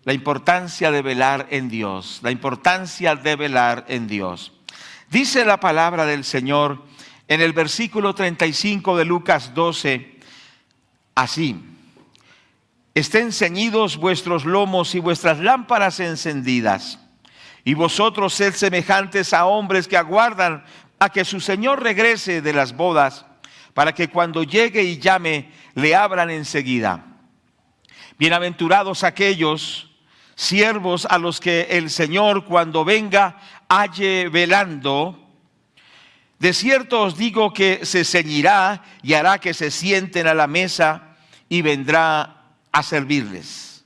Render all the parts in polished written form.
La importancia de velar en Dios, la importancia de velar en Dios. Dice la palabra del Señor en el versículo 35 de Lucas 12, así: estén ceñidos vuestros lomos y vuestras lámparas encendidas, y vosotros sed semejantes a hombres que aguardan a que su Señor regrese de las bodas, para que cuando llegue y llame, le abran enseguida. Bienaventurados aquellos siervos a los que el Señor, cuando venga, halle velando. De cierto os digo que se ceñirá y hará que se sienten a la mesa y vendrá a servirles.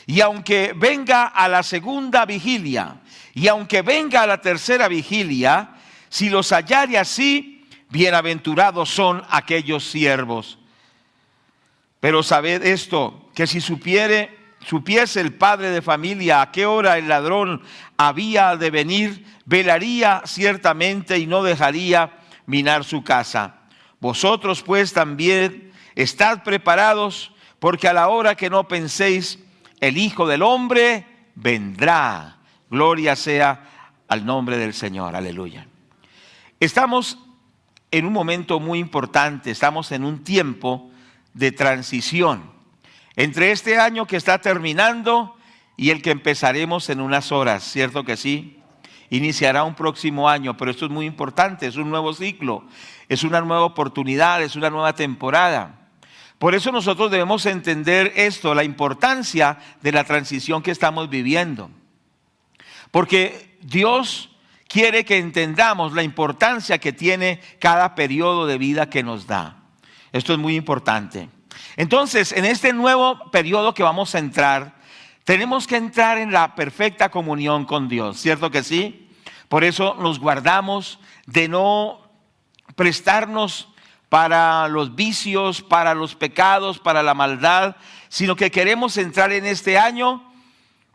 Y aunque venga a la segunda vigilia, y aunque venga a la tercera vigilia, si los hallare así, bienaventurados son aquellos siervos. Pero sabed esto, que si supiese el padre de familia a qué hora el ladrón había de venir, velaría ciertamente y no dejaría minar su casa. Vosotros pues también estad preparados, porque a la hora que no penséis, el Hijo del Hombre vendrá. Gloria sea al nombre del Señor. Aleluya. Estamos en un momento muy importante, estamos en un tiempo de transición entre este año que está terminando y el que empezaremos en unas horas, ¿cierto que sí? Iniciará un próximo año, pero esto es muy importante, es un nuevo ciclo, es una nueva oportunidad, es una nueva temporada. Por eso nosotros debemos entender esto, la importancia de la transición que estamos viviendo. Porque Dios quiere que entendamos la importancia que tiene cada periodo de vida que nos da. Esto es muy importante. Entonces, en este nuevo periodo que vamos a entrar, tenemos que entrar en la perfecta comunión con Dios, ¿cierto que sí? Por eso nos guardamos de no prestarnos para los vicios, para los pecados, para la maldad, sino que queremos entrar en este año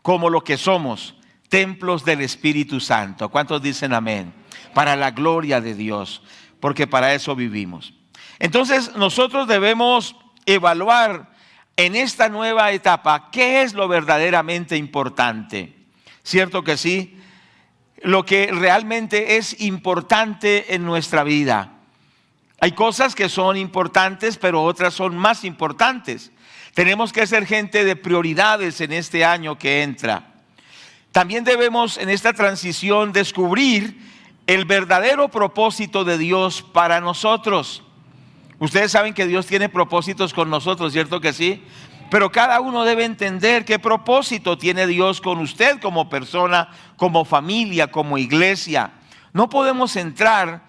como lo que somos, templos del Espíritu Santo. ¿Cuántos dicen amén? Para la gloria de Dios, porque para eso vivimos. Entonces nosotros debemos evaluar en esta nueva etapa qué es lo verdaderamente importante. ¿Cierto que sí? Lo que realmente es importante en nuestra vida. Hay cosas que son importantes, pero otras son más importantes. Tenemos que ser gente de prioridades en este año que entra. También debemos en esta transición descubrir el verdadero propósito de Dios para nosotros. Ustedes saben que Dios tiene propósitos con nosotros, ¿cierto que sí? Pero cada uno debe entender qué propósito tiene Dios con usted como persona, como familia, como iglesia. No podemos entrar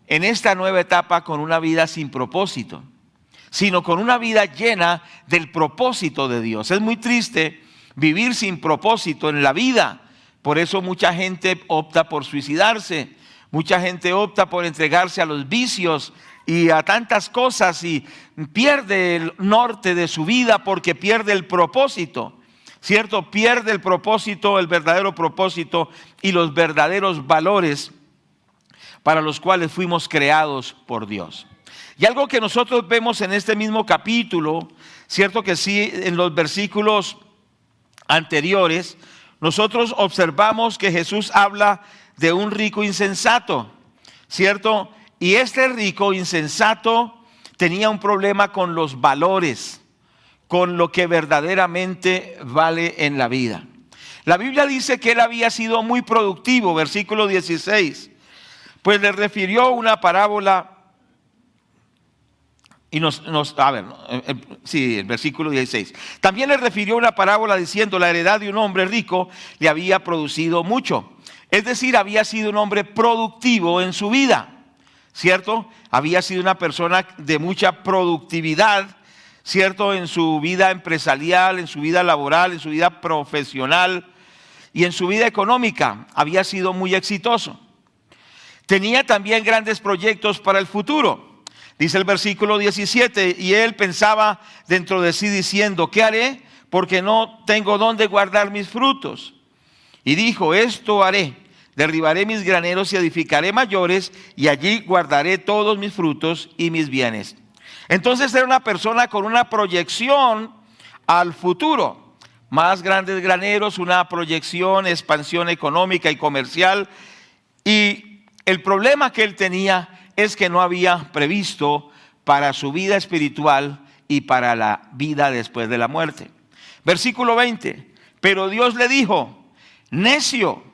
en esta nueva etapa con una vida sin propósito, sino con una vida llena del propósito de Dios. Es muy triste vivir sin propósito en la vida. Por eso mucha gente opta por suicidarse, mucha gente opta por entregarse a los vicios y a tantas cosas y pierde el norte de su vida porque pierde el propósito, ¿cierto? Pierde el propósito, el verdadero propósito y los verdaderos valores para los cuales fuimos creados por Dios. Y algo que nosotros vemos en este mismo capítulo, ¿cierto que sí? En los versículos anteriores, nosotros observamos que Jesús habla de un rico insensato, ¿cierto? Y este rico insensato tenía un problema con los valores, con lo que verdaderamente vale en la vida. La Biblia dice que él había sido muy productivo, versículo 16, pues le refirió una parábola. Y el versículo 16. También le refirió una parábola diciendo: la heredad de un hombre rico le había producido mucho. Es decir, había sido un hombre productivo en su vida, ¿cierto? Había sido una persona de mucha productividad, ¿cierto? En su vida empresarial, en su vida laboral, en su vida profesional y en su vida económica. Había sido muy exitoso. Tenía también grandes proyectos para el futuro. Dice el versículo 17, y él pensaba dentro de sí diciendo: ¿qué haré? Porque no tengo dónde guardar mis frutos. Y dijo: esto haré, derribaré mis graneros y edificaré mayores, y allí guardaré todos mis frutos y mis bienes. Entonces era una persona con una proyección al futuro, más grandes graneros, una proyección, expansión económica y comercial. Y el problema que él tenía es que no había previsto para su vida espiritual y para la vida después de la muerte. Versículo 20, pero Dios le dijo: necio,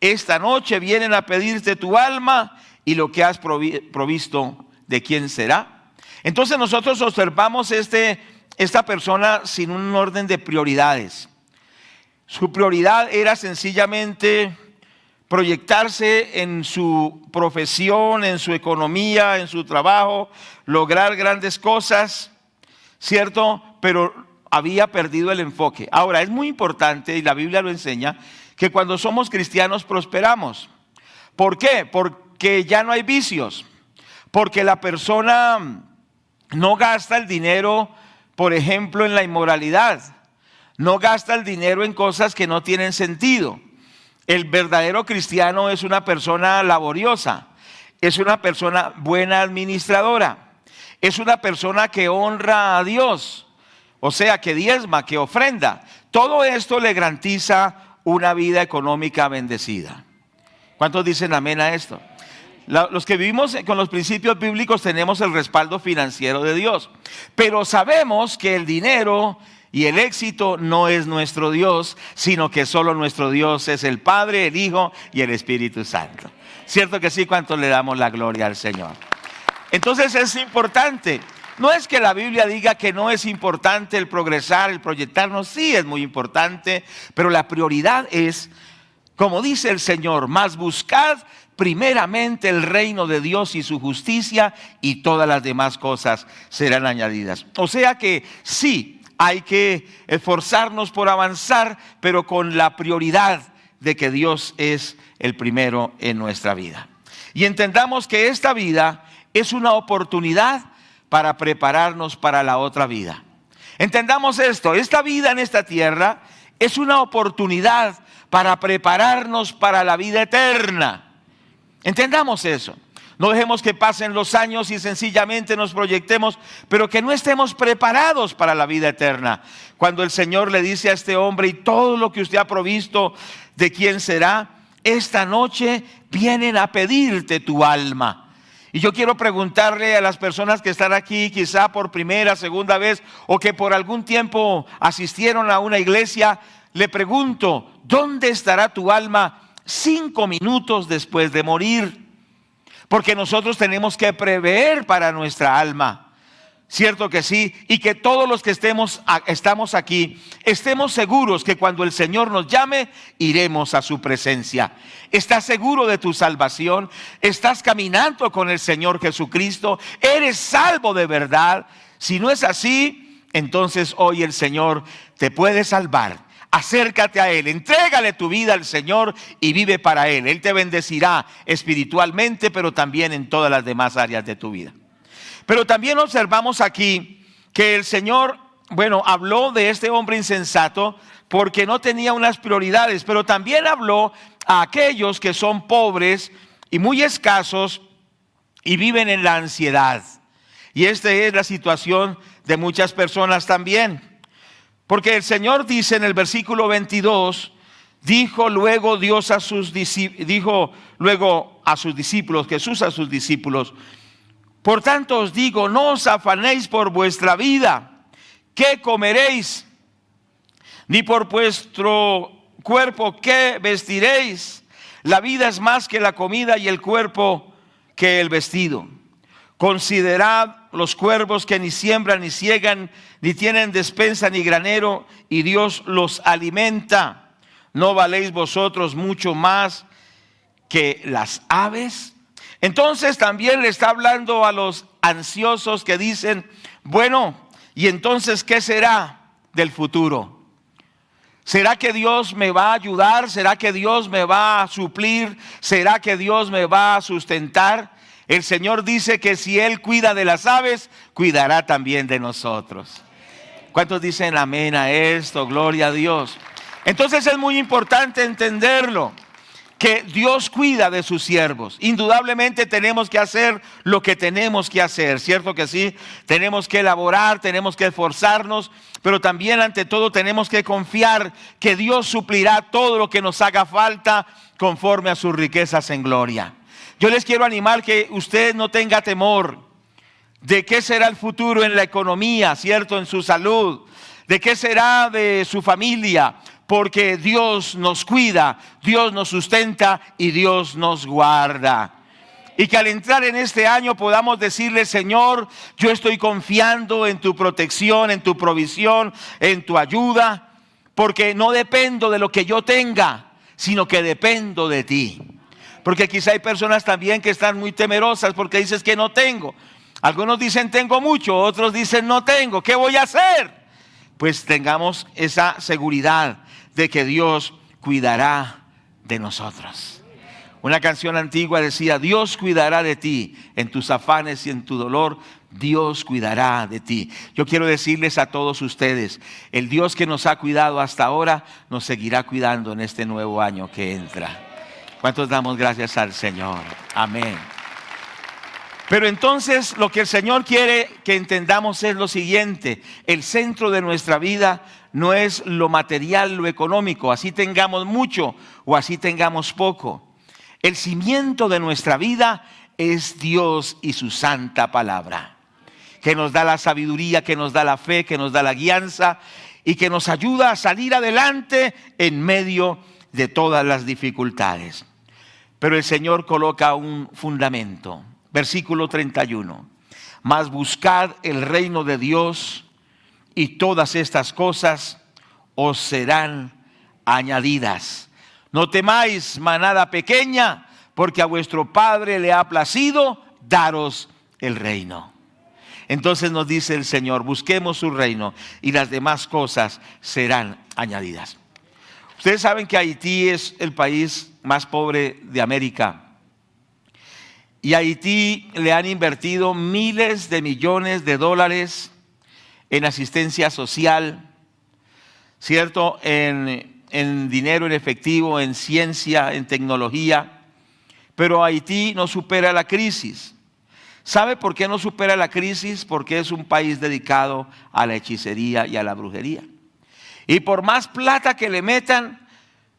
esta noche vienen a pedirte tu alma y lo que has provisto, ¿de quién será? Entonces nosotros observamos esta persona sin un orden de prioridades. Su prioridad era sencillamente proyectarse en su profesión, en su economía, en su trabajo, lograr grandes cosas, ¿cierto? Pero había perdido el enfoque. Ahora, es muy importante, y la Biblia lo enseña, que cuando somos cristianos prosperamos. ¿Por qué? Porque ya no hay vicios, porque la persona no gasta el dinero, por ejemplo, en la inmoralidad, no gasta el dinero en cosas que no tienen sentido. El verdadero cristiano es una persona laboriosa, es una persona buena administradora, es una persona que honra a Dios, o sea, que diezma, que ofrenda. Todo esto le garantiza una vida económica bendecida. ¿Cuántos dicen amén a esto? Los que vivimos con los principios bíblicos tenemos el respaldo financiero de Dios, pero sabemos que el dinero y el éxito no es nuestro Dios, sino que solo nuestro Dios es el Padre, el Hijo y el Espíritu Santo. ¿Cierto que sí? ¿Cuánto le damos la gloria al Señor? Entonces es importante. No es que la Biblia diga que no es importante el progresar, el proyectarnos. Sí es muy importante, pero la prioridad es, como dice el Señor: más buscad primeramente el reino de Dios y su justicia, y todas las demás cosas serán añadidas. O sea que sí, hay que esforzarnos por avanzar, pero con la prioridad de que Dios es el primero en nuestra vida. Y entendamos que esta vida es una oportunidad para prepararnos para la otra vida. Entendamos esto: esta vida en esta tierra es una oportunidad para prepararnos para la vida eterna. Entendamos eso. No dejemos que pasen los años y sencillamente nos proyectemos, pero que no estemos preparados para la vida eterna. Cuando el Señor le dice a este hombre: y todo lo que usted ha provisto, ¿de quién será? Esta noche vienen a pedirte tu alma. Y yo quiero preguntarle a las personas que están aquí, quizá por primera, segunda vez, o que por algún tiempo asistieron a una iglesia, le pregunto: ¿dónde estará tu alma 5 minutos después de morir? Porque nosotros tenemos que prever para nuestra alma, ¿cierto que sí? Y que todos los que estamos aquí, estemos seguros que cuando el Señor nos llame, iremos a su presencia. ¿Estás seguro de tu salvación? ¿Estás caminando con el Señor Jesucristo? ¿Eres salvo de verdad? Si no es así, entonces hoy el Señor te puede salvar. Acércate a Él, entrégale tu vida al Señor y vive para Él. Él te bendecirá espiritualmente, pero también en todas las demás áreas de tu vida. Pero también observamos aquí que el Señor, habló de este hombre insensato porque no tenía unas prioridades, pero también habló a aquellos que son pobres y muy escasos y viven en la ansiedad. Y esta es la situación de muchas personas también. Porque el Señor dice en el versículo 22, dijo luego a sus discípulos, Jesús a sus discípulos: por tanto os digo, no os afanéis por vuestra vida, ¿qué comeréis? Ni por vuestro cuerpo, ¿qué vestiréis? La vida es más que la comida y el cuerpo que el vestido. Considerad los cuervos que ni siembran ni siegan, ni tienen despensa ni granero, y Dios los alimenta. ¿No valéis vosotros mucho más que las aves? Entonces también le está hablando a los ansiosos que dicen: ¿y entonces qué será del futuro? ¿Será que Dios me va a ayudar? ¿Será que Dios me va a suplir? ¿Será que Dios me va a sustentar? El Señor dice que si Él cuida de las aves, cuidará también de nosotros. ¿Cuántos dicen amén a esto? Gloria a Dios. Entonces es muy importante entenderlo, que Dios cuida de sus siervos. Indudablemente tenemos que hacer lo que tenemos que hacer, ¿cierto que sí? Tenemos que elaborar, tenemos que esforzarnos, pero también ante todo tenemos que confiar que Dios suplirá todo lo que nos haga falta conforme a sus riquezas en gloria. Yo les quiero animar que usted no tenga temor de qué será el futuro en la economía, ¿cierto? En su salud, de qué será de su familia, porque Dios nos cuida, Dios nos sustenta y Dios nos guarda. Y que al entrar en este año podamos decirle: Señor, yo estoy confiando en tu protección, en tu provisión, en tu ayuda, porque no dependo de lo que yo tenga, sino que dependo de ti. Porque quizá hay personas también que están muy temerosas porque dices que no tengo. Algunos dicen tengo mucho, otros dicen no tengo. ¿Qué voy a hacer? Pues tengamos esa seguridad de que Dios cuidará de nosotros. Una canción antigua decía: Dios cuidará de ti en tus afanes y en tu dolor. Dios cuidará de ti. Yo quiero decirles a todos ustedes: el Dios que nos ha cuidado hasta ahora nos seguirá cuidando en este nuevo año que entra. ¿Cuántos damos gracias al Señor? Amén. Pero entonces lo que el Señor quiere que entendamos es lo siguiente: el centro de nuestra vida no es lo material, lo económico, así tengamos mucho o así tengamos poco. El cimiento de nuestra vida es Dios y su santa palabra, que nos da la sabiduría, que nos da la fe, que nos da la guianza y que nos ayuda a salir adelante en medio de todas las dificultades. Pero el Señor coloca un fundamento. Versículo 31. Mas buscad el reino de Dios y todas estas cosas os serán añadidas. No temáis, manada pequeña, porque a vuestro Padre le ha placido daros el reino. Entonces nos dice el Señor: busquemos su reino y las demás cosas serán añadidas. Ustedes saben que Haití es el país más pobre de América. Y a Haití le han invertido miles de millones de dólares en asistencia social, ¿cierto? En dinero en efectivo, en ciencia, en tecnología. Pero Haití no supera la crisis. ¿Sabe por qué no supera la crisis? Porque es un país dedicado a la hechicería y a la brujería. Y por más plata que le metan,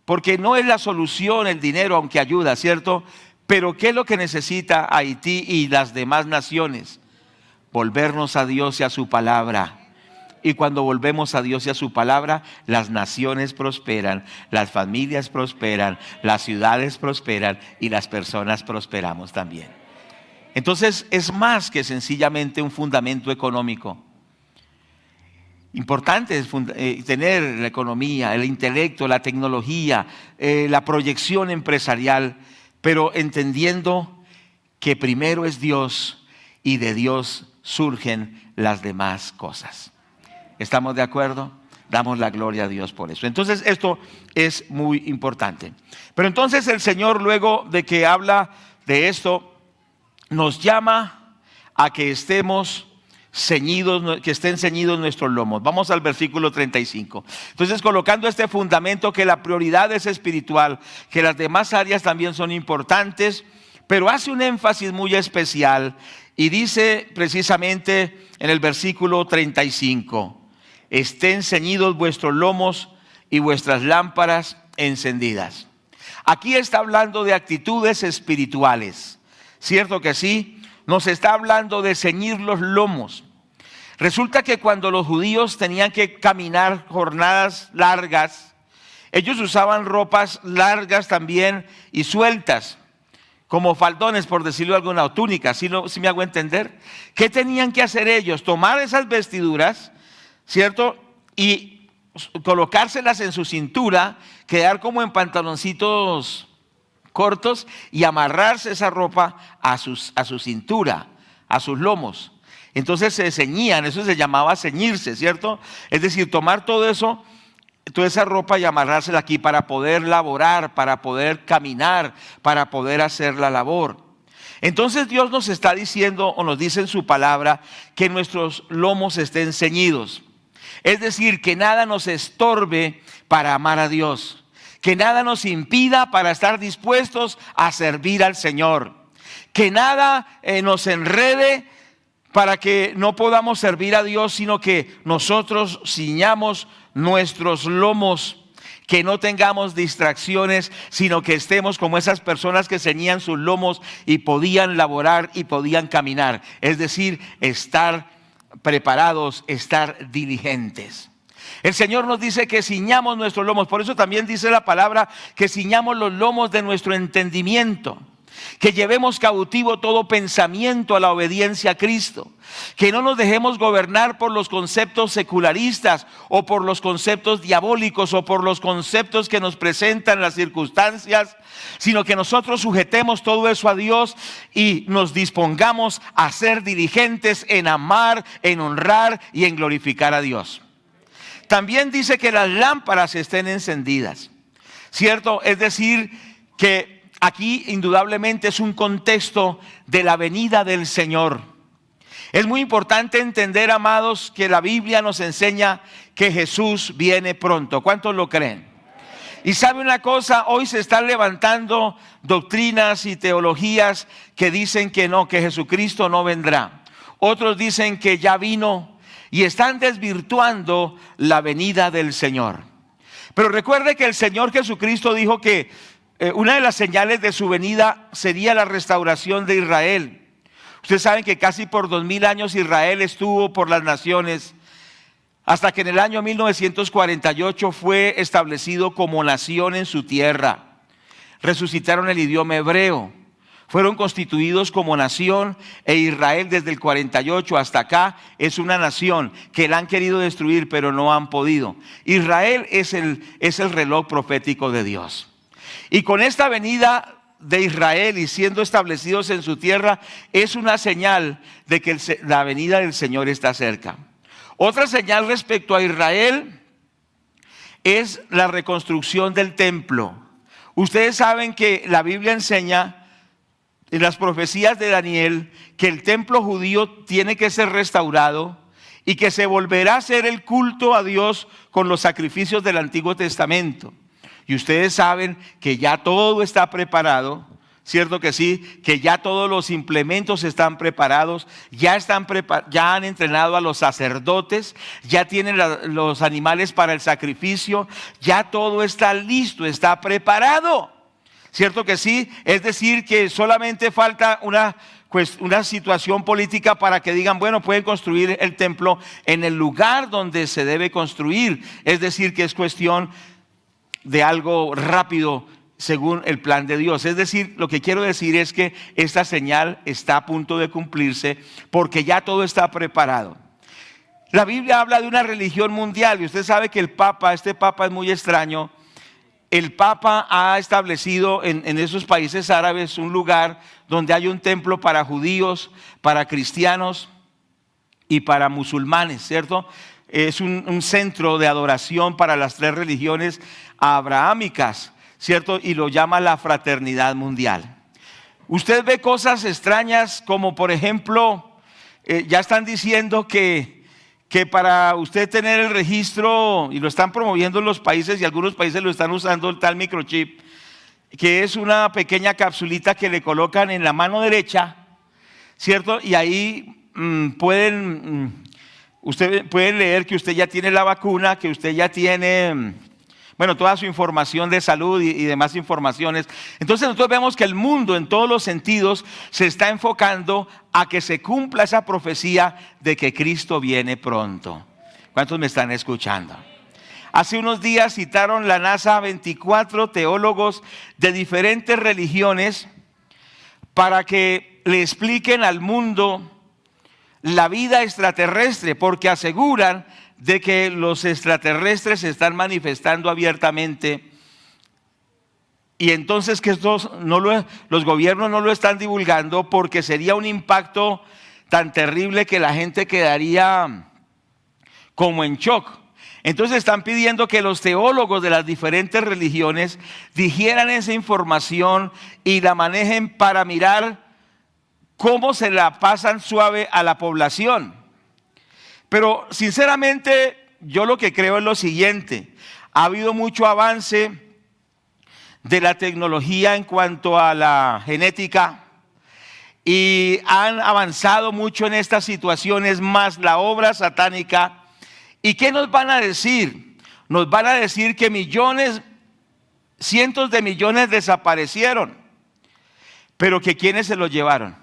porque no es la solución el dinero, aunque ayuda, ¿cierto? Pero ¿qué es lo que necesita Haití y las demás naciones? Volvernos a Dios y a su palabra. Y cuando volvemos a Dios y a su palabra, las naciones prosperan, las familias prosperan, las ciudades prosperan y las personas prosperamos también. Entonces es más que sencillamente un fundamento económico. Importante es tener la economía, el intelecto, la tecnología, la proyección empresarial, pero entendiendo que primero es Dios y de Dios surgen las demás cosas. ¿Estamos de acuerdo? Damos la gloria a Dios por eso. Entonces esto es muy importante. Pero entonces el Señor, luego de que habla de esto, nos llama a que estemos ceñidos, que estén ceñidos nuestros lomos. Vamos al versículo 35. Entonces, colocando este fundamento que la prioridad es espiritual, que las demás áreas también son importantes, pero hace un énfasis muy especial y dice precisamente en el versículo 35: estén ceñidos vuestros lomos y vuestras lámparas encendidas. Aquí está hablando de actitudes espirituales, ¿cierto que sí? Nos está hablando de ceñir los lomos. Resulta que cuando los judíos tenían que caminar jornadas largas, ellos usaban ropas largas también y sueltas, como faldones, por decirlo de alguna, o túnicas, ¿sí me hago entender? ¿Qué tenían que hacer ellos? Tomar esas vestiduras, ¿cierto? Y colocárselas en su cintura, quedar como en pantaloncitos cortos y amarrarse esa ropa a su cintura, a sus lomos. Entonces se ceñían, eso se llamaba ceñirse, ¿cierto? Es decir, tomar todo eso, toda esa ropa y amarrársela aquí para poder laborar, para poder caminar, para poder hacer la labor. Entonces Dios nos está diciendo, o nos dice en su palabra, que nuestros lomos estén ceñidos. Es decir, que nada nos estorbe para amar a Dios. Que nada nos impida para estar dispuestos a servir al Señor. Que nada nos enrede para que no podamos servir a Dios, sino que nosotros ciñamos nuestros lomos. Que no tengamos distracciones, sino que estemos como esas personas que ceñían sus lomos y podían laborar y podían caminar. Es decir, estar preparados, estar diligentes. El Señor nos dice que ciñamos nuestros lomos. Por eso también dice la palabra que ciñamos los lomos de nuestro entendimiento. Que llevemos cautivo todo pensamiento a la obediencia a Cristo. Que no nos dejemos gobernar por los conceptos secularistas o por los conceptos diabólicos o por los conceptos que nos presentan las circunstancias, sino que nosotros sujetemos todo eso a Dios y nos dispongamos a ser diligentes en amar, en honrar y en glorificar a Dios. También dice que las lámparas estén encendidas, ¿cierto? Es decir, que aquí indudablemente es un contexto de la venida del Señor. Es muy importante entender, amados, que la Biblia nos enseña que Jesús viene pronto. ¿Cuántos lo creen? Y sabe una cosa, hoy se están levantando doctrinas y teologías que dicen que no, que Jesucristo no vendrá. Otros dicen que ya vino y están desvirtuando la venida del Señor. Pero recuerde que el Señor Jesucristo dijo que una de las señales de su venida sería la restauración de Israel. Ustedes saben que casi por 2000 años Israel estuvo por las naciones, hasta que en el año 1948 fue establecido como nación en su tierra. Resucitaron el idioma hebreo, fueron constituidos como nación, e Israel desde el 48 hasta acá es una nación que la han querido destruir pero no han podido. Israel es el reloj profético de Dios. Y con esta venida de Israel y siendo establecidos en su tierra, es una señal de que la venida del Señor está cerca. Otra señal respecto a Israel es la reconstrucción del templo. Ustedes saben que la Biblia enseña en las profecías de Daniel que el templo judío tiene que ser restaurado y que se volverá a hacer el culto a Dios con los sacrificios del Antiguo Testamento. Y ustedes saben que ya todo está preparado, ¿cierto que sí? Que ya todos los implementos están preparados, ya han entrenado a los sacerdotes, ya tienen los animales para el sacrificio, ya todo está listo, está preparado. ¿Cierto que sí? Es decir, que solamente falta una situación política para que digan, bueno, pueden construir el templo en el lugar donde se debe construir. Es decir, que es cuestión de algo rápido según el plan de Dios. Es decir, lo que quiero decir es que esta señal está a punto de cumplirse porque ya todo está preparado. La Biblia habla de una religión mundial y usted sabe que este Papa es muy extraño. El Papa ha establecido en esos países árabes un lugar donde hay un templo para judíos, para cristianos y para musulmanes, ¿cierto? Es un centro de adoración para las tres religiones abrahámicas, ¿cierto? Y lo llama la fraternidad mundial. Usted ve cosas extrañas como, por ejemplo, ya están diciendo que para usted tener el registro, y lo están promoviendo en los países y algunos países lo están usando, el tal microchip, que es una pequeña capsulita que le colocan en la mano derecha, ¿cierto? Y ahí usted puede leer que usted ya tiene la vacuna, que usted ya tiene, bueno, toda su información de salud y demás informaciones. Entonces nosotros vemos que el mundo en todos los sentidos se está enfocando a que se cumpla esa profecía de que Cristo viene pronto. ¿Cuántos me están escuchando? Hace unos días citaron la NASA 24 teólogos de diferentes religiones para que le expliquen al mundo la vida extraterrestre, porque aseguran de que los extraterrestres se están manifestando abiertamente y entonces que los gobiernos no lo están divulgando porque sería un impacto tan terrible que la gente quedaría como en shock. Entonces están pidiendo que los teólogos de las diferentes religiones digieran esa información y la manejen para mirar cómo se la pasan suave a la población. Pero sinceramente yo lo que creo es lo siguiente: ha habido mucho avance de la tecnología en cuanto a la genética y han avanzado mucho en estas situaciones, más la obra satánica. ¿Y qué nos van a decir? Nos van a decir que millones, cientos de millones desaparecieron, pero que ¿quiénes se los llevaron?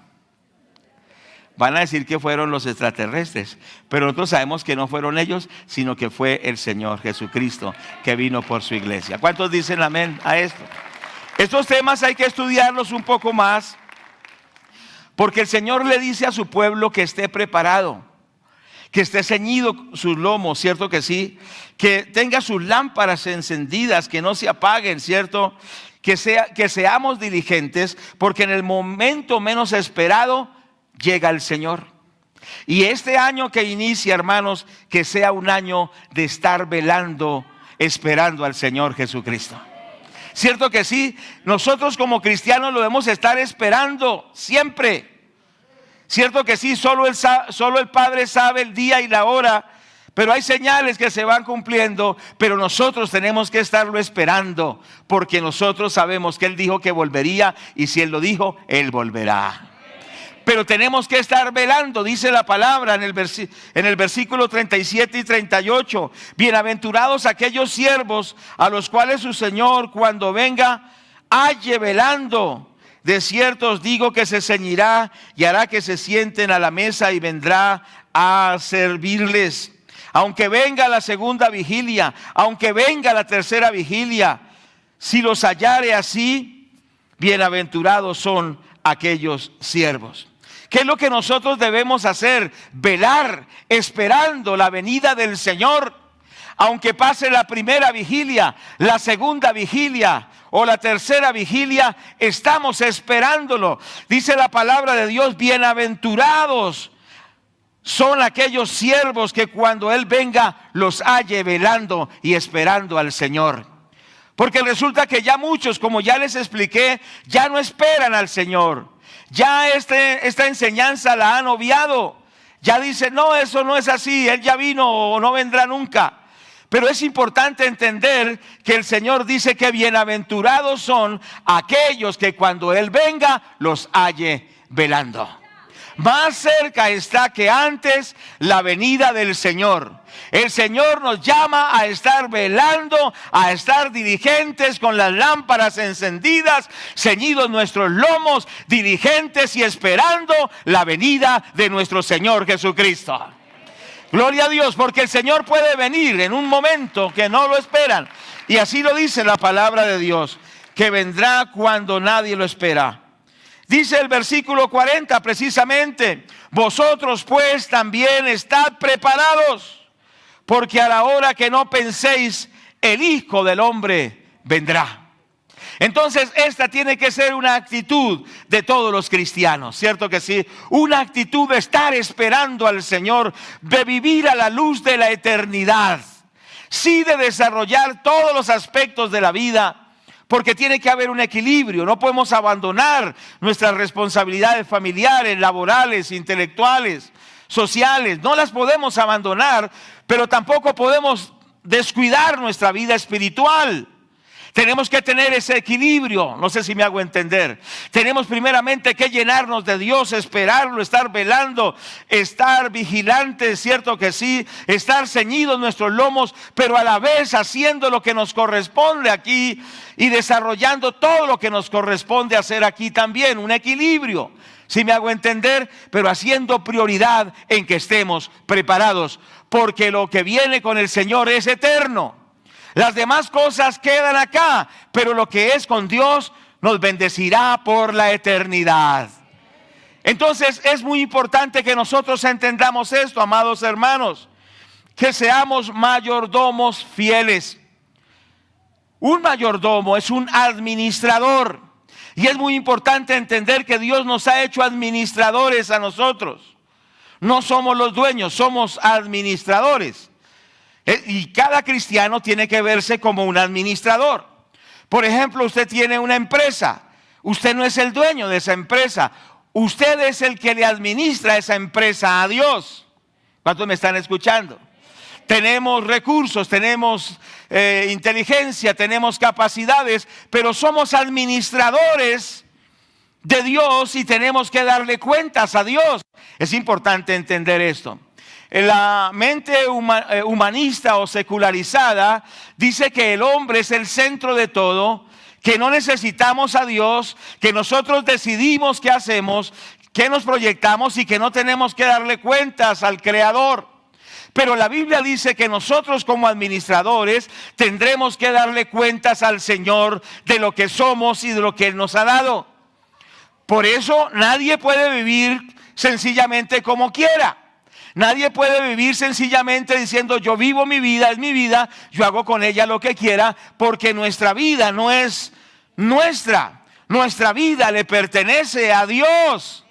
Van a decir que fueron los extraterrestres, pero nosotros sabemos que no fueron ellos, sino que fue el Señor Jesucristo que vino por su iglesia. ¿Cuántos dicen amén a esto? Estos temas hay que estudiarlos un poco más, porque el Señor le dice a su pueblo que esté preparado, que esté ceñido sus lomos, ¿cierto que sí? Que tenga sus lámparas encendidas, que no se apaguen, ¿cierto? Que seamos diligentes, porque en el momento menos esperado llega el Señor. Y este año que inicia, hermanos, que sea un año de estar velando, esperando al Señor Jesucristo. ¿Cierto que sí? Nosotros como cristianos lo debemos estar esperando siempre. ¿Cierto que sí? Solo el Padre sabe el día y la hora, pero hay señales que se van cumpliendo, pero nosotros tenemos que estarlo esperando, porque nosotros sabemos que Él dijo que volvería, y si Él lo dijo, Él volverá. Pero tenemos que estar velando, dice la palabra en el versículo 37 y 38. Bienaventurados aquellos siervos a los cuales su Señor cuando venga halle velando. De cierto os digo que se ceñirá y hará que se sienten a la mesa y vendrá a servirles. Aunque venga la segunda vigilia, aunque venga la tercera vigilia, si los hallare así, bienaventurados son aquellos siervos. ¿Qué es lo que nosotros debemos hacer? Velar, esperando la venida del Señor. Aunque pase la primera vigilia, la segunda vigilia o la tercera vigilia, estamos esperándolo. Dice la palabra de Dios, bienaventurados son aquellos siervos que cuando Él venga los halle velando y esperando al Señor. Porque resulta que ya muchos, como ya les expliqué, ya no esperan al Señor. Ya esta enseñanza la han obviado. Ya dicen, no, eso no es así, Él ya vino o no vendrá nunca. Pero es importante entender que el Señor dice que bienaventurados son aquellos que cuando Él venga los halle velando. Más cerca está que antes la venida del Señor. El Señor nos llama a estar velando, a estar diligentes con las lámparas encendidas, ceñidos nuestros lomos, diligentes y esperando la venida de nuestro Señor Jesucristo. Gloria a Dios, porque el Señor puede venir en un momento que no lo esperan. Y así lo dice la palabra de Dios, que vendrá cuando nadie lo espera. Dice el versículo 40 precisamente, vosotros pues también estad preparados, porque a la hora que no penséis, el Hijo del Hombre vendrá. Entonces esta tiene que ser una actitud de todos los cristianos, ¿cierto que sí? Una actitud de estar esperando al Señor, de vivir a la luz de la eternidad, sí, de desarrollar todos los aspectos de la vida. Porque tiene que haber un equilibrio, no podemos abandonar nuestras responsabilidades familiares, laborales, intelectuales, sociales. No las podemos abandonar, pero tampoco podemos descuidar nuestra vida espiritual. Tenemos que tener ese equilibrio, no sé si me hago entender. Tenemos primeramente que llenarnos de Dios, esperarlo, estar velando, estar vigilantes, cierto que sí, estar ceñidos nuestros lomos, pero a la vez haciendo lo que nos corresponde aquí y desarrollando todo lo que nos corresponde hacer aquí también, un equilibrio. Si me hago entender, pero haciendo prioridad en que estemos preparados, porque lo que viene con el Señor es eterno. Las demás cosas quedan acá, pero lo que es con Dios nos bendecirá por la eternidad. Entonces es muy importante que nosotros entendamos esto, amados hermanos, que seamos mayordomos fieles. Un mayordomo es un administrador, y es muy importante entender que Dios nos ha hecho administradores a nosotros. No somos los dueños, somos administradores. Y cada cristiano tiene que verse como un administrador. Por ejemplo, usted tiene una empresa. Usted no es el dueño de esa empresa. Usted es el que le administra esa empresa a Dios. ¿Cuántos me están escuchando? tenemos recursos, tenemos inteligencia, tenemos capacidades, pero somos administradores de Dios y tenemos que darle cuentas a Dios. Es importante entender esto. La mente humanista o secularizada dice que el hombre es el centro de todo, que no necesitamos a Dios, que nosotros decidimos qué hacemos, qué nos proyectamos y que no tenemos que darle cuentas al Creador. Pero la Biblia dice que nosotros como administradores tendremos que darle cuentas al Señor de lo que somos y de lo que Él nos ha dado. Por eso nadie puede vivir sencillamente como quiera. Nadie puede vivir sencillamente diciendo yo vivo mi vida, es mi vida, yo hago con ella lo que quiera, porque nuestra vida no es nuestra. Nuestra vida le pertenece a Dios.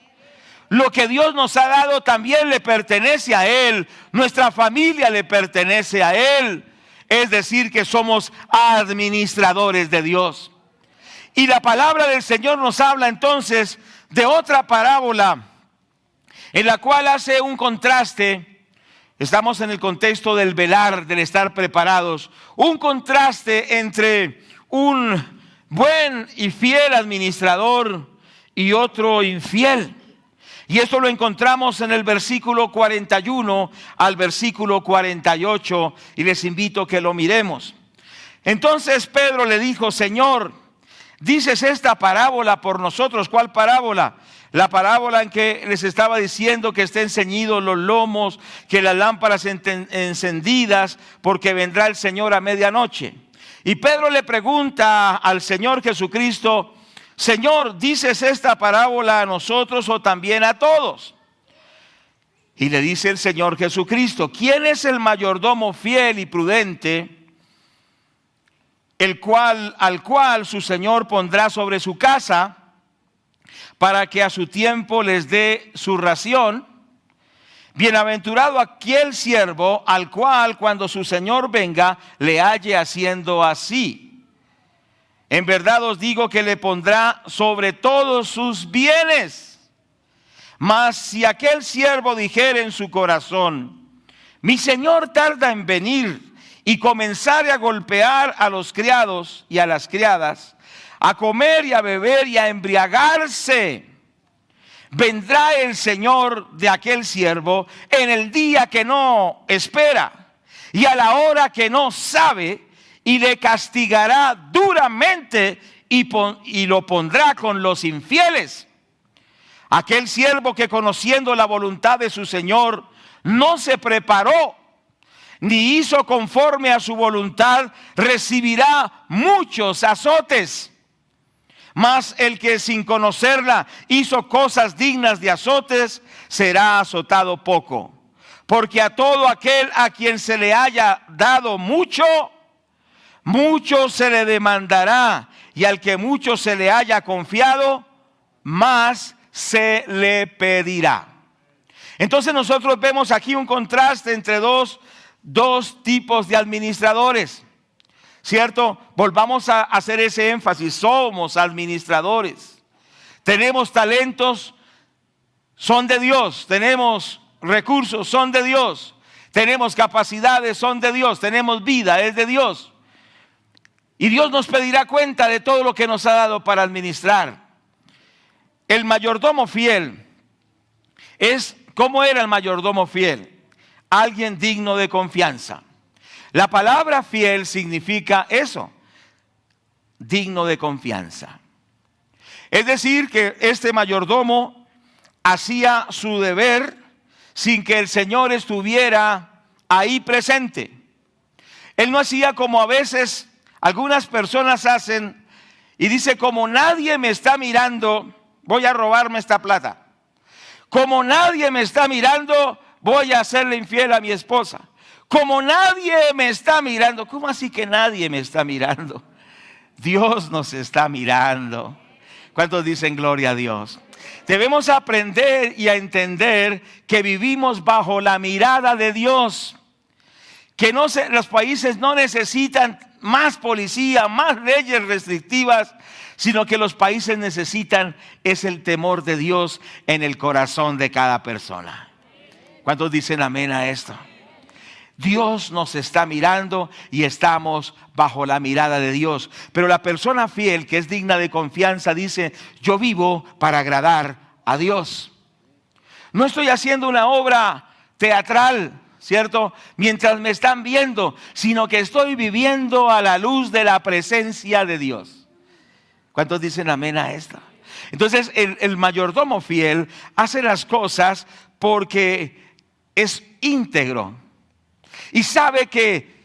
Lo que Dios nos ha dado también le pertenece a Él. Nuestra familia le pertenece a Él. Es decir, que somos administradores de Dios. Y la palabra del Señor nos habla entonces de otra parábola en la cual hace un contraste. Estamos en el contexto del velar, del estar preparados. Un contraste entre un buen y fiel administrador y otro infiel. Y esto lo encontramos en el versículo 41 al versículo 48 y les invito a que lo miremos. Entonces Pedro le dijo: Señor, ¿dices esta parábola por nosotros? ¿Cuál parábola? La parábola en que les estaba diciendo que estén ceñidos los lomos, que las lámparas encendidas, porque vendrá el Señor a medianoche. Y Pedro le pregunta al Señor Jesucristo: Señor, ¿dices esta parábola a nosotros o también a todos? Y le dice el Señor Jesucristo: ¿quién es el mayordomo fiel y prudente, al cual su Señor pondrá sobre su casa, para que a su tiempo les dé su ración? Bienaventurado aquel siervo al cual cuando su Señor venga le halle haciendo así. En verdad os digo que le pondrá sobre todos sus bienes. Mas si aquel siervo dijere en su corazón: mi Señor tarda en venir, y comenzare a golpear a los criados y a las criadas, a comer y a beber y a embriagarse, vendrá el Señor de aquel siervo en el día que no espera y a la hora que no sabe, y le castigará duramente y lo pondrá con los infieles. Aquel siervo que, conociendo la voluntad de su Señor, no se preparó ni hizo conforme a su voluntad, recibirá muchos azotes. Mas el que sin conocerla hizo cosas dignas de azotes, será azotado poco. Porque a todo aquel a quien se le haya dado mucho, mucho se le demandará, y al que mucho se le haya confiado, más se le pedirá. Entonces nosotros vemos aquí un contraste entre dos tipos de administradores, ¿cierto? Volvamos a hacer ese énfasis: somos administradores. Tenemos talentos, son de Dios. Tenemos recursos, son de Dios. Tenemos capacidades, son de Dios. Tenemos vida, es de Dios. Y Dios nos pedirá cuenta de todo lo que nos ha dado para administrar. El mayordomo fiel ¿cómo era el mayordomo fiel? Alguien digno de confianza. La palabra fiel significa eso, digno de confianza. Es decir, que este mayordomo hacía su deber sin que el Señor estuviera ahí presente. Él no hacía como a veces algunas personas hacen y dice: como nadie me está mirando, voy a robarme esta plata. Como nadie me está mirando, voy a hacerle infiel a mi esposa. Como nadie me está mirando. ¿Cómo así que nadie me está mirando? Dios nos está mirando. ¿Cuántos dicen gloria a Dios? Debemos aprender y a entender que vivimos bajo la mirada de Dios. Que los países no necesitan más policía, más leyes restrictivas, sino que los países necesitan es el temor de Dios en el corazón de cada persona. ¿Cuántos dicen amén a esto? Dios nos está mirando y estamos bajo la mirada de Dios. Pero la persona fiel, que es digna de confianza, dice: yo vivo para agradar a Dios. No estoy haciendo una obra teatral, ¿cierto?, mientras me están viendo, sino que estoy viviendo a la luz de la presencia de Dios. ¿Cuántos dicen amén a esto? Entonces el mayordomo fiel hace las cosas porque es íntegro y sabe que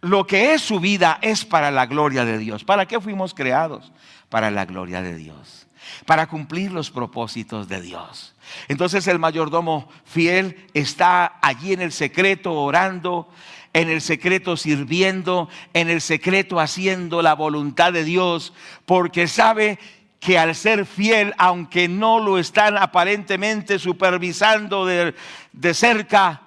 lo que es su vida es para la gloria de Dios. ¿Para qué fuimos creados? Para la gloria de Dios, para cumplir los propósitos de Dios. Entonces el mayordomo fiel está allí en el secreto orando, en el secreto sirviendo, en el secreto haciendo la voluntad de Dios, porque sabe que al ser fiel, aunque no lo están aparentemente supervisando de cerca,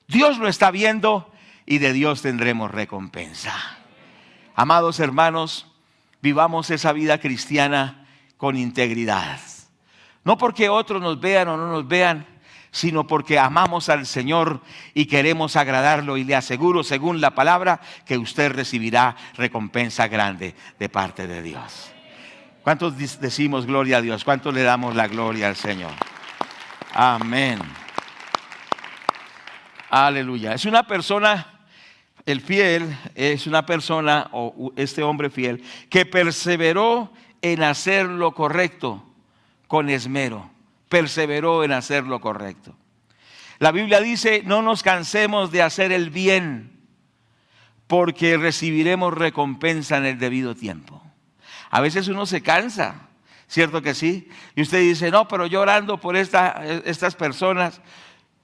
Dios lo está viendo y de Dios tendremos recompensa. Amados hermanos, vivamos esa vida cristiana con integridad. No porque otros nos vean o no nos vean, sino porque amamos al Señor y queremos agradarlo. Y le aseguro, según la palabra, que usted recibirá recompensa grande de parte de Dios. ¿Cuántos decimos gloria a Dios? ¿Cuántos le damos la gloria al Señor? Amén. Aleluya. Es una persona, el fiel, es una persona, o este hombre fiel, que perseveró en hacer lo correcto con esmero. Perseveró en hacer lo correcto. La Biblia dice: no nos cansemos de hacer el bien, porque recibiremos recompensa en el debido tiempo. A veces uno se cansa, ¿cierto que sí? Y usted dice: no, pero yo orando por estas personas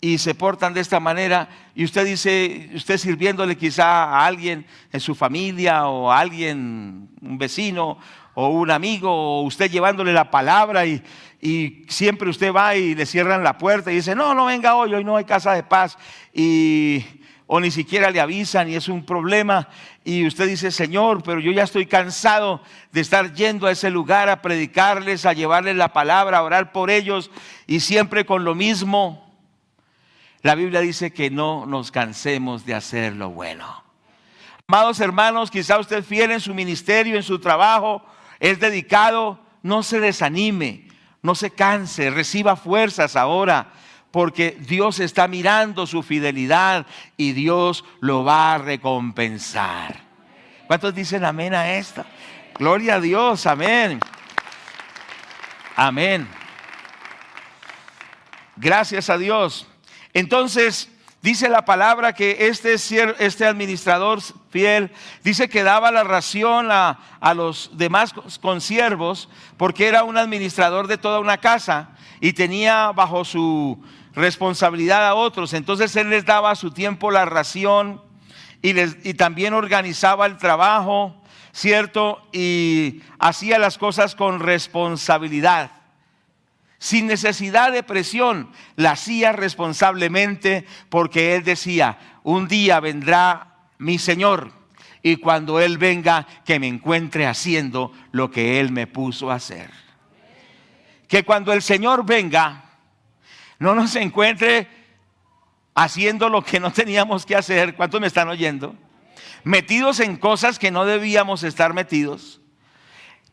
y se portan de esta manera. Y usted dice, usted sirviéndole quizá a alguien en su familia, o a alguien, un vecino o un amigo, o usted llevándole la palabra, y siempre usted va y le cierran la puerta y dice: no venga hoy no hay casa de paz, o ni siquiera le avisan y es un problema. Y usted dice: Señor, pero yo ya estoy cansado de estar yendo a ese lugar a predicarles, a llevarles la palabra, a orar por ellos, y siempre con lo mismo. La Biblia dice que no nos cansemos de hacer lo bueno. Amados hermanos, quizá usted es fiel en su ministerio, en su trabajo, es dedicado. No se desanime, no se canse, reciba fuerzas ahora, porque Dios está mirando su fidelidad y Dios lo va a recompensar. ¿Cuántos dicen amén a esto? Gloria a Dios, amén. Amén. Gracias a Dios. Entonces, dice la palabra que este administrador fiel, dice que daba la ración a los demás consiervos, porque era un administrador de toda una casa y tenía bajo su responsabilidad a otros. Entonces él les daba a su tiempo la ración y también organizaba el trabajo, ¿cierto? Y hacía las cosas con responsabilidad, sin necesidad de presión. La hacía responsablemente, porque él decía: un día vendrá mi Señor, y cuando Él venga, que me encuentre haciendo lo que Él me puso a hacer. Que cuando el Señor venga, no nos encuentre haciendo lo que no teníamos que hacer. ¿Cuántos me están oyendo? Metidos en cosas que no debíamos estar metidos.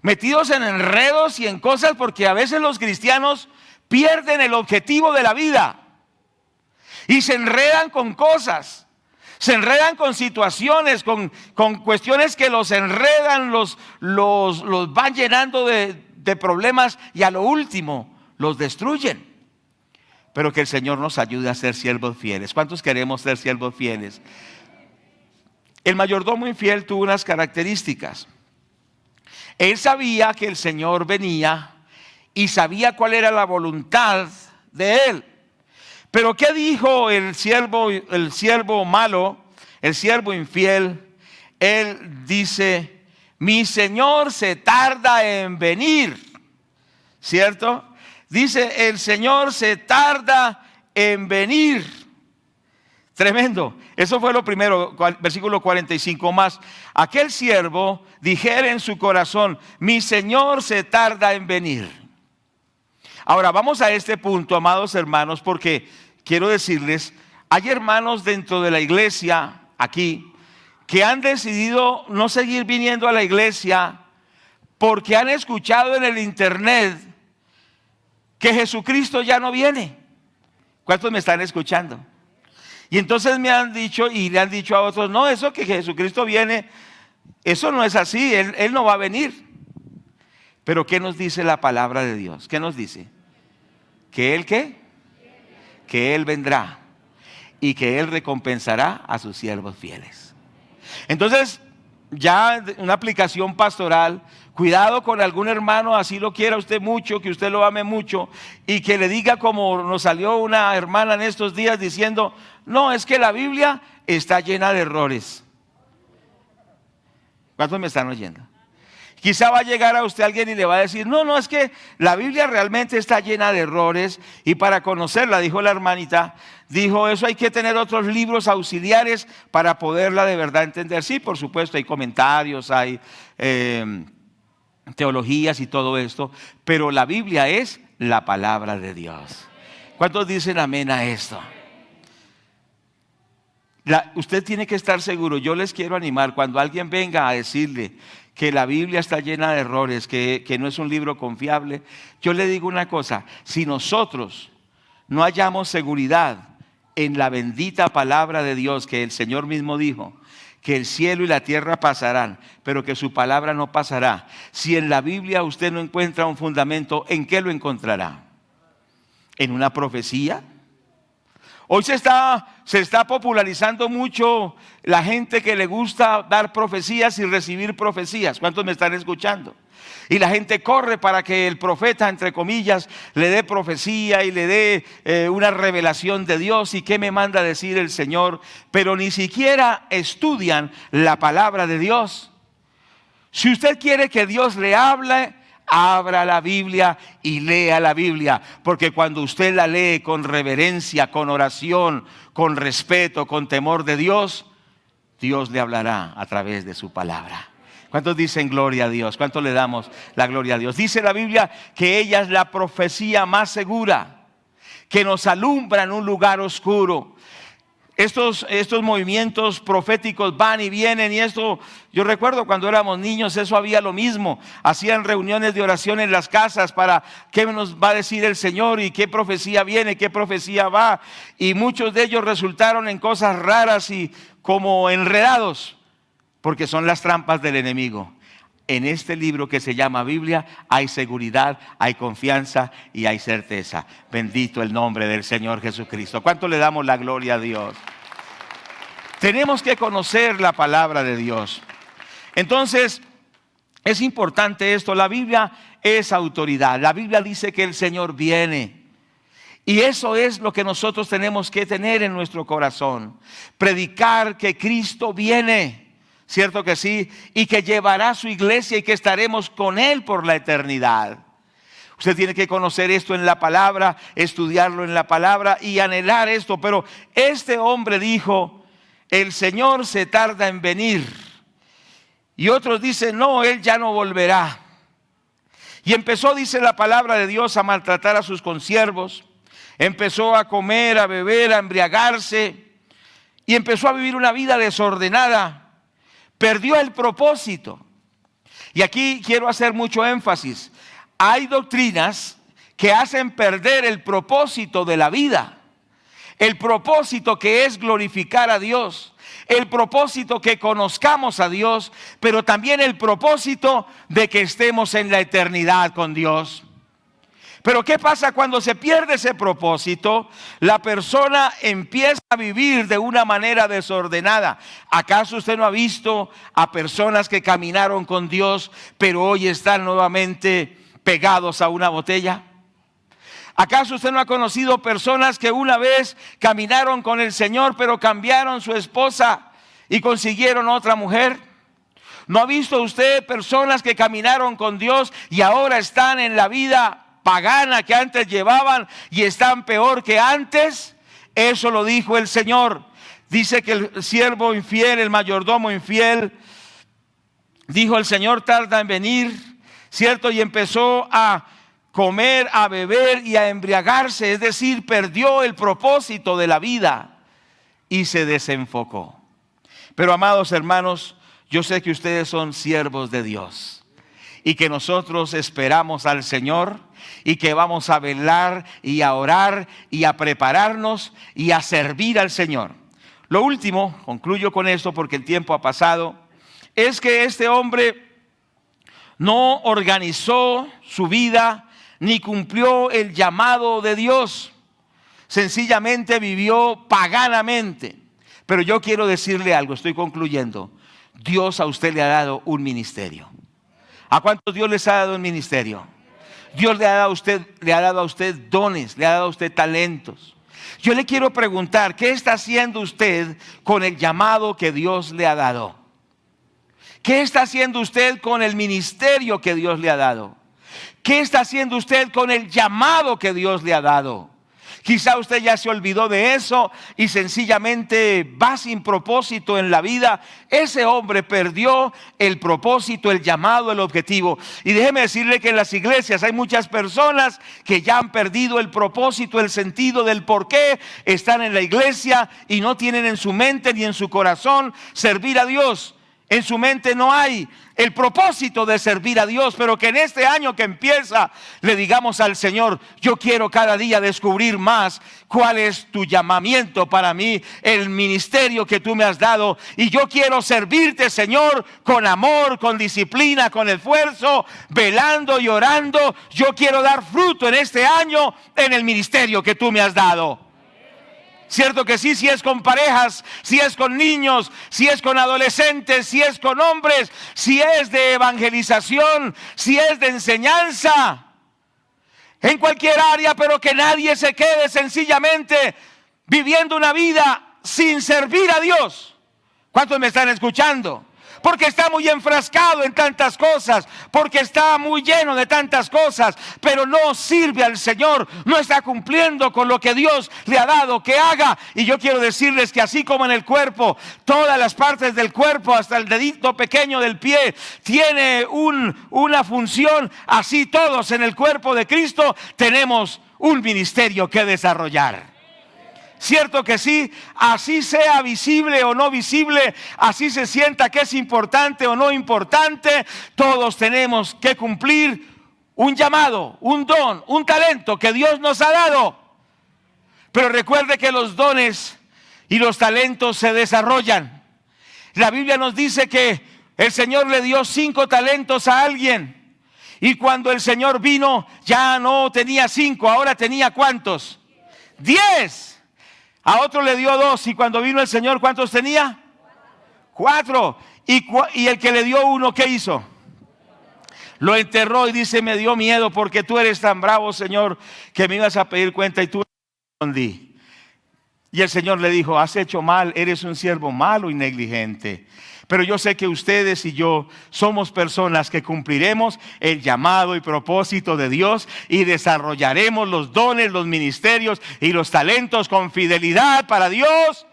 Metidos en enredos y en cosas, porque a veces los cristianos pierden el objetivo de la vida y se enredan con cosas, se enredan con situaciones, con cuestiones que los enredan, los van llenando de problemas, y a lo último los destruyen. Pero que el Señor nos ayude a ser siervos fieles. ¿Cuántos queremos ser siervos fieles? El mayordomo infiel tuvo unas características. Él sabía que el Señor venía y sabía cuál era la voluntad de Él. Pero ¿qué dijo el siervo malo, el siervo infiel? Él dice: mi Señor se tarda en venir, ¿cierto? Dice: el Señor se tarda en venir. Tremendo. Eso fue lo primero, versículo 45 más. Aquel siervo dijera en su corazón: mi Señor se tarda en venir. Ahora vamos a este punto, amados hermanos, porque quiero decirles Hay hermanos dentro de la iglesia, aquí, que han decidido no seguir viniendo a la iglesia porque han escuchado en el internet que Jesucristo ya no viene. ¿Cuántos me están escuchando? Y entonces me han dicho y le han dicho a otros, no, eso que Jesucristo viene, eso no es así, Él no va a venir. Pero ¿qué nos dice la palabra de Dios? ¿Qué nos dice? ¿Que Él qué? Que Él vendrá y que Él recompensará a sus siervos fieles. Entonces, ya una aplicación pastoral, cuidado con algún hermano, así lo quiera usted mucho, que usted lo ame mucho, y que le diga como nos salió una hermana en estos días diciendo, no, es que la Biblia está llena de errores. ¿Cuántos me están oyendo? Quizá va a llegar a usted alguien y le va a decir, no, es que la Biblia realmente está llena de errores y para conocerla, dijo la hermanita, dijo, eso hay que tener otros libros auxiliares para poderla de verdad entender. Sí, por supuesto, hay comentarios, hay teologías y todo esto, pero la Biblia es la palabra de Dios. ¿Cuántos dicen amén a esto? Usted tiene que estar seguro. Yo les quiero animar, cuando alguien venga a decirle que la Biblia está llena de errores, que no es un libro confiable, yo le digo una cosa, si nosotros no hallamos seguridad en la bendita palabra de Dios, que el Señor mismo dijo, que el cielo y la tierra pasarán, pero que su palabra no pasará. Si en la Biblia usted no encuentra un fundamento, ¿en qué lo encontrará? ¿En una profecía? Hoy se está popularizando mucho la gente que le gusta dar profecías y recibir profecías. ¿Cuántos me están escuchando? Y la gente corre para que el profeta, entre comillas, le dé profecía y le dé una revelación de Dios. ¿Y qué me manda decir el Señor? Pero ni siquiera estudian la palabra de Dios. Si usted quiere que Dios le hable, abra la Biblia y lea la Biblia, porque cuando usted la lee con reverencia, con oración, con respeto, con temor de Dios, Dios le hablará a través de su palabra. ¿Cuántos dicen gloria a Dios? ¿Cuántos le damos la gloria a Dios? Dice la Biblia que ella es la profecía más segura, que nos alumbra en un lugar oscuro. Estos movimientos proféticos van y vienen, y esto, yo recuerdo cuando éramos niños, eso había lo mismo. Hacían reuniones de oración en las casas para qué nos va a decir el Señor y qué profecía viene, qué profecía va. Y muchos de ellos resultaron en cosas raras y como enredados, porque son las trampas del enemigo. En este libro que se llama Biblia hay seguridad, hay confianza y hay certeza. Bendito el nombre del Señor Jesucristo. ¿Cuánto le damos la gloria a Dios? Tenemos que conocer la palabra de Dios. Entonces, es importante esto. La Biblia es autoridad. La Biblia dice que el Señor viene. Y eso es lo que nosotros tenemos que tener en nuestro corazón. Predicar que Cristo viene. ¿Cierto que sí? Y que llevará su iglesia y que estaremos con Él por la eternidad. Usted tiene que conocer esto en la palabra, estudiarlo en la palabra y anhelar esto. Pero este hombre dijo, el Señor se tarda en venir. Y otros dicen, no, Él ya no volverá. Y empezó, dice la palabra de Dios, a maltratar a sus consiervos. Empezó a comer, a beber, a embriagarse. Y empezó a vivir una vida desordenada. Perdió el propósito. Y aquí quiero hacer mucho énfasis. Hay doctrinas que hacen perder el propósito de la vida. El propósito que es glorificar a Dios. El propósito que conozcamos a Dios. Pero también el propósito de que estemos en la eternidad con Dios. Pero ¿qué pasa cuando se pierde ese propósito? La persona empieza a vivir de una manera desordenada. ¿Acaso usted no ha visto a personas que caminaron con Dios, pero hoy están nuevamente pegados a una botella? ¿Acaso usted no ha conocido personas que una vez caminaron con el Señor, pero cambiaron su esposa y consiguieron otra mujer? ¿No ha visto usted personas que caminaron con Dios y ahora están en la vida pagana que antes llevaban y están peor que antes? Eso lo dijo el Señor. Dice que el siervo infiel, el mayordomo infiel, dijo, el Señor tarda en venir, ¿cierto? Y empezó a comer, a beber y a embriagarse, es decir, perdió el propósito de la vida. y se desenfocó. Pero amados hermanos, yo sé que ustedes son siervos de Dios y que nosotros esperamos al Señor y que vamos a velar y a orar y a prepararnos y a servir al Señor. Lo último, concluyo con esto porque el tiempo ha pasado, es que este hombre no organizó su vida ni cumplió el llamado de Dios. Sencillamente vivió paganamente. Pero yo quiero decirle algo, estoy concluyendo. Dios a usted le ha dado un ministerio. ¿A cuántos Dios les ha dado un ministerio? Dios le ha dado a usted dones, le ha dado a usted talentos. Yo le quiero preguntar, ¿qué está haciendo usted con el llamado que Dios le ha dado? ¿Qué está haciendo usted con el ministerio que Dios le ha dado? ¿Qué está haciendo usted con el llamado que Dios le ha dado? Quizá usted ya se olvidó de eso y sencillamente va sin propósito en la vida. Ese hombre perdió el propósito, el llamado, el objetivo. Y déjeme decirle que en las iglesias hay muchas personas que ya han perdido el propósito, el sentido del por qué están en la iglesia y no tienen en su mente ni en su corazón servir a Dios. En su mente no hay el propósito de servir a Dios, pero que en este año que empieza le digamos al Señor: yo quiero cada día descubrir más cuál es tu llamamiento para mí, el ministerio que tú me has dado, y yo quiero servirte, Señor, con amor, con disciplina, con esfuerzo, velando y orando. Yo quiero dar fruto en este año en el ministerio que tú me has dado. Cierto que sí, si es con parejas, si es con niños, si es con adolescentes, si es con hombres, si es de evangelización, si es de enseñanza, en cualquier área, pero que nadie se quede sencillamente viviendo una vida sin servir a Dios. ¿Cuántos me están escuchando? Porque está muy enfrascado en tantas cosas, porque está muy lleno de tantas cosas, pero no sirve al Señor, no está cumpliendo con lo que Dios le ha dado que haga. Y yo quiero decirles que así como en el cuerpo, todas las partes del cuerpo, hasta el dedito pequeño del pie, tiene una función, así todos en el cuerpo de Cristo tenemos un ministerio que desarrollar. Cierto que sí, así sea visible o no visible, así se sienta que es importante o no importante, todos tenemos que cumplir un llamado, un don, un talento que Dios nos ha dado. Pero recuerde que los dones y los talentos se desarrollan. La Biblia nos dice que el Señor le dio 5 talentos a alguien, y cuando el Señor vino ya no tenía 5, ahora tenía ¿cuántos? 10. A otro le dio 2, y cuando vino el Señor, ¿cuántos tenía? 4. Y el que le dio 1, ¿qué hizo? Lo enterró y dice: me dio miedo porque tú eres tan bravo, Señor, que me ibas a pedir cuenta y tú respondí. Y el Señor le dijo: has hecho mal, eres un siervo malo y negligente. Pero yo sé que ustedes y yo somos personas que cumpliremos el llamado y propósito de Dios y desarrollaremos los dones, los ministerios y los talentos con fidelidad para Dios,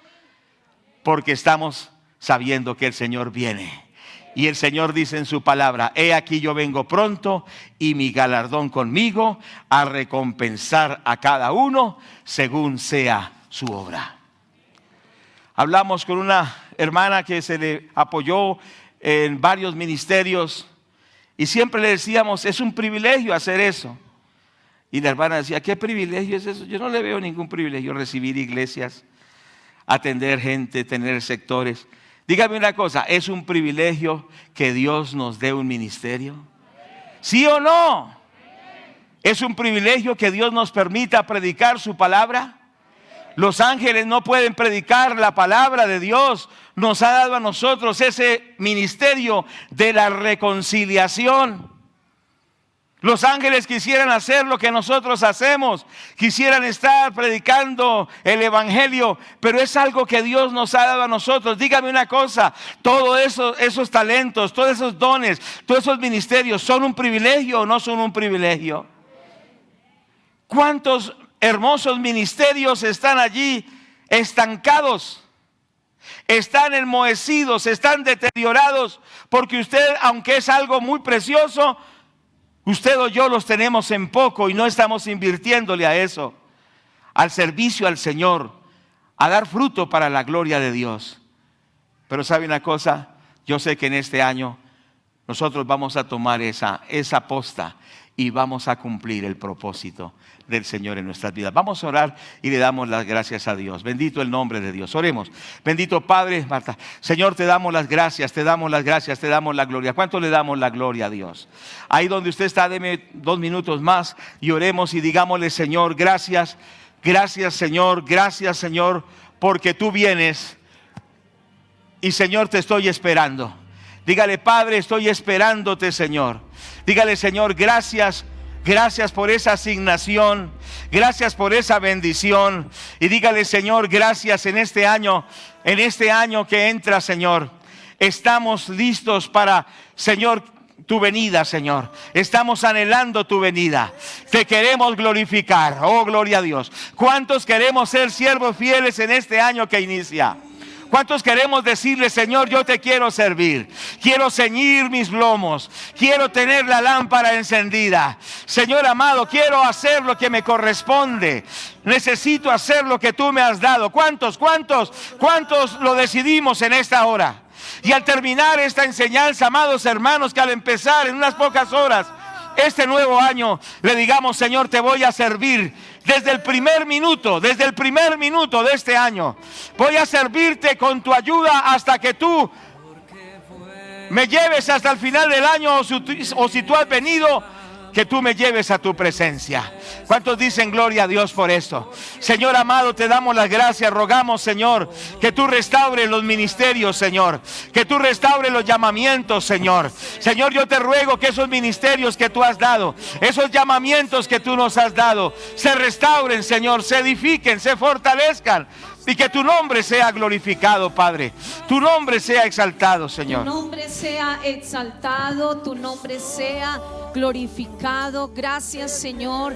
porque estamos sabiendo que el Señor viene. Y el Señor dice en su palabra: he aquí yo vengo pronto y mi galardón conmigo a recompensar a cada uno según sea su obra. Hablamos con una hermana que se le apoyó en varios ministerios y siempre le decíamos: es un privilegio hacer eso. Y la hermana decía: ¿qué privilegio es eso? Yo no le veo ningún privilegio recibir iglesias, atender gente, tener sectores. Dígame una cosa, ¿es un privilegio que Dios nos dé un ministerio? ¿Sí o no? ¿Es un privilegio que Dios nos permita predicar su palabra? Los ángeles no pueden predicar la palabra de Dios. Nos ha dado a nosotros ese ministerio de la reconciliación. Los ángeles quisieran hacer lo que nosotros hacemos, quisieran estar predicando el evangelio, pero es algo que Dios nos ha dado a nosotros. Dígame una cosa, todos esos talentos, todos esos dones, todos esos ministerios, ¿son un privilegio o no son un privilegio? ¿Cuántos hermosos ministerios están allí estancados? Están enmohecidos, están deteriorados, porque usted, aunque es algo muy precioso, usted o yo los tenemos en poco y no estamos invirtiéndole a eso, al servicio al Señor, a dar fruto para la gloria de Dios. Pero ¿sabe una cosa? Yo sé que en este año nosotros vamos a tomar esa posta y vamos a cumplir el propósito del Señor en nuestras vidas. Vamos a orar y le damos las gracias a Dios. Bendito el nombre de Dios. Oremos. Bendito Padre, Marta. Señor, te damos las gracias, te damos las gracias, te damos la gloria. ¿Cuánto le damos la gloria a Dios? Ahí donde usted está, deme 2 minutos más y oremos y digámosle, Señor, gracias, gracias Señor, porque tú vienes y Señor, te estoy esperando. Dígale, Padre, estoy esperándote, Señor. Dígale, Señor, gracias. Gracias por esa asignación. Gracias por esa bendición. Y dígale, Señor, gracias en este año que entra, Señor. Estamos listos para, Señor, tu venida, Señor. Estamos anhelando tu venida. Te queremos glorificar. Oh, gloria a Dios. ¿Cuántos queremos ser siervos fieles en este año que inicia? ¿Cuántos queremos decirle, Señor, yo te quiero servir? Quiero ceñir mis lomos. Quiero tener la lámpara encendida. Señor amado, quiero hacer lo que me corresponde. Necesito hacer lo que tú me has dado. ¿Cuántos lo decidimos en esta hora? Y al terminar esta enseñanza, amados hermanos, que al empezar en unas pocas horas este nuevo año, le digamos, Señor, te voy a servir desde el primer minuto de este año. Voy a servirte con tu ayuda hasta que tú me lleves hasta el final del año, o si tú has venido, que tú me lleves a tu presencia. ¿Cuántos dicen gloria a Dios por esto? Señor amado, te damos las gracias. Rogamos, Señor, que tú restaures los ministerios, Señor. Que tú restaures los llamamientos, Señor. Señor, yo te ruego que esos ministerios que tú has dado, esos llamamientos que tú nos has dado, se restauren, Señor, se edifiquen, se fortalezcan. Y que tu nombre sea glorificado, Padre. Tu nombre sea exaltado, Señor. Tu nombre sea exaltado, tu nombre sea glorificado. Gracias, Señor.